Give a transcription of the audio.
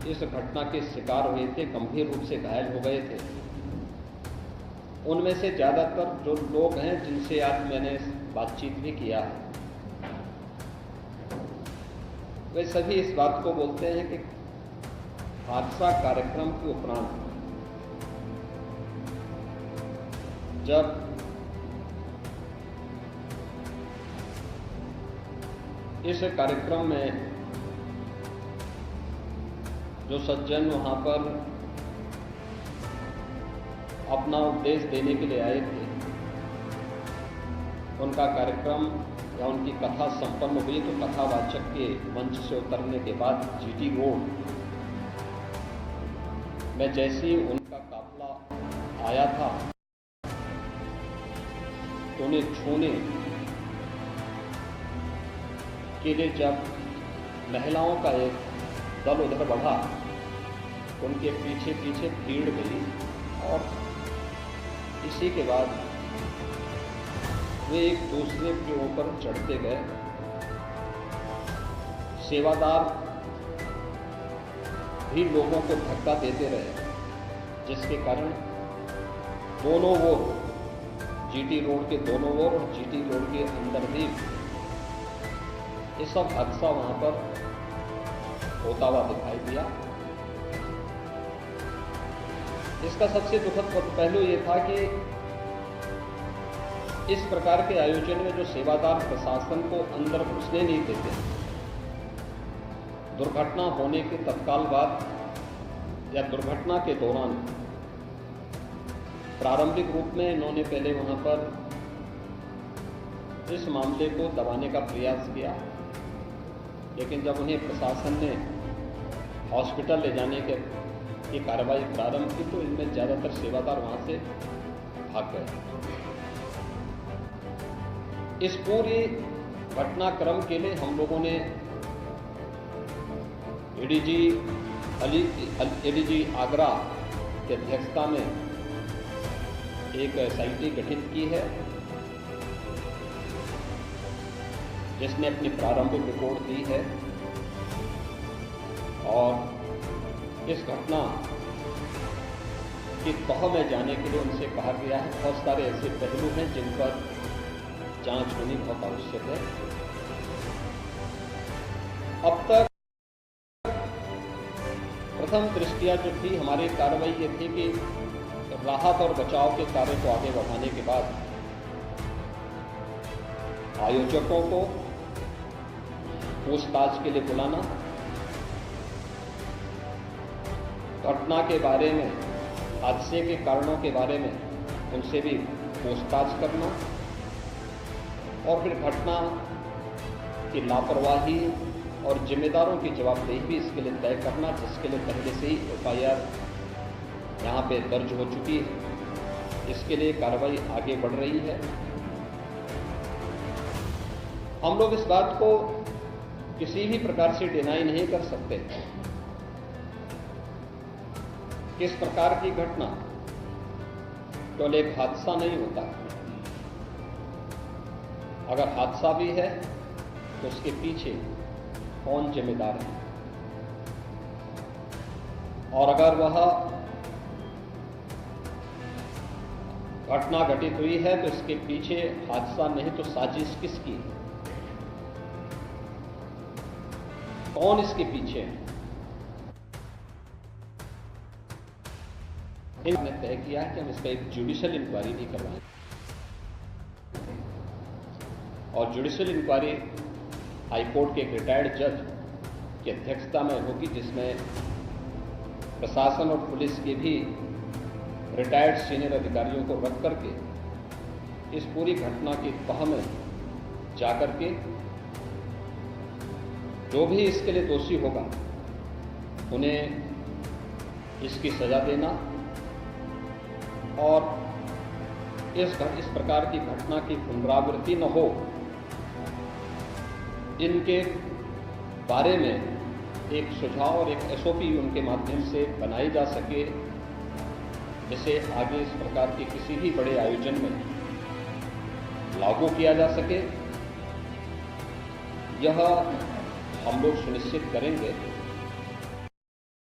इस घटना के शिकार हुए थे, गंभीर रूप से घायल हो गए थे, उनमें से ज़्यादातर जो लोग हैं जिनसे आज मैंने बातचीत भी किया है, वे सभी इस बात को बोलते हैं कि हादसा कार्यक्रम के उपरांत जब इस कार्यक्रम में जो सज्जन वहां पर अपना उपदेश देने के लिए आए थे, उनका कार्यक्रम या उनकी कथा संपन्न हुई तो कथावाचक के मंच से उतरने के बाद जीटी रोड में जैसे ही उनका काफिला आया था तो उन्हें छूने के लिए जब महिलाओं का एक दल उधर बढ़ा, उनके पीछे पीछे भीड़ गई और इसी के बाद वे एक दूसरे के ऊपर चढ़ते गए। सेवादार भी लोगों को धक्का देते रहे, जिसके कारण दोनों ओर, जीटी रोड के दोनों ओर और जीटी रोड के अंदर भी ये सब हादसा वहां पर होता हुआ दिखाई दिया। इसका सबसे दुखद पहलू ये था कि इस प्रकार के आयोजन में जो सेवादार प्रशासन को अंदर घुसने नहीं देते, दुर्घटना होने के तत्काल बाद या दुर्घटना के दौरान प्रारंभिक रूप में इन्होंने पहले वहां पर इस मामले को दबाने का प्रयास किया, लेकिन जब उन्हें प्रशासन ने हॉस्पिटल ले जाने की कार्रवाई प्रारंभ की तो इनमें ज़्यादातर सेवादार वहां से भाग गए। इस पूरी घटनाक्रम के लिए हम लोगों ने एडीजी आगरा की अध्यक्षता में एक SIT गठित की है, जिसने अपनी प्रारंभिक रिपोर्ट दी है और इस घटना की तह में जाने के लिए उनसे कहा गया है। बहुत सारे ऐसे पहलू हैं जिन पर जांच होनी बहुत आवश्यक है। अब तक प्रथम दृष्टिया जो थी हमारी कार्रवाई ये थी कि राहत और बचाव के कार्य को आगे बढ़ाने के बाद आयोजकों को पूछताछ के लिए बुलाना, घटना के बारे में, हादसे के कारणों के बारे में उनसे भी पूछताछ करना और फिर घटना की लापरवाही और जिम्मेदारों की जवाबदेही भी इसके लिए तय करना, जिसके लिए पहले से ही FIR यहाँ पे दर्ज हो चुकी है। इसके लिए कार्रवाई आगे बढ़ रही है। हम लोग इस बात को किसी भी प्रकार से डिनाई नहीं कर सकते कि इस प्रकार की घटना केवल एक हादसा नहीं होता। अगर हादसा भी है तो उसके पीछे कौन जिम्मेदार है, और अगर वह घटना घटित हुई है तो इसके पीछे हादसा नहीं तो साजिश किसकी है, कौन इसके पीछे है। हमने तय किया है कि हम इसका एक जुडिशियल इंक्वायरी भी करवाएं और जुडिशियल इंक्वायरी हाईकोर्ट के एक रिटायर्ड जज की अध्यक्षता में होगी, जिसमें प्रशासन और पुलिस के भी रिटायर्ड सीनियर अधिकारियों को रख करके इस पूरी घटना की तह में जाकर के जो भी इसके लिए दोषी होगा उन्हें इसकी सजा देना और इस प्रकार की घटना की पुनरावृत्ति न हो, इनके बारे में एक सुझाव और एक SOP उनके माध्यम से बनाई जा सके, जिसे आगे इस प्रकार के किसी भी बड़े आयोजन में लागू किया जा सके। यह हम लोग सुनिश्चित करेंगे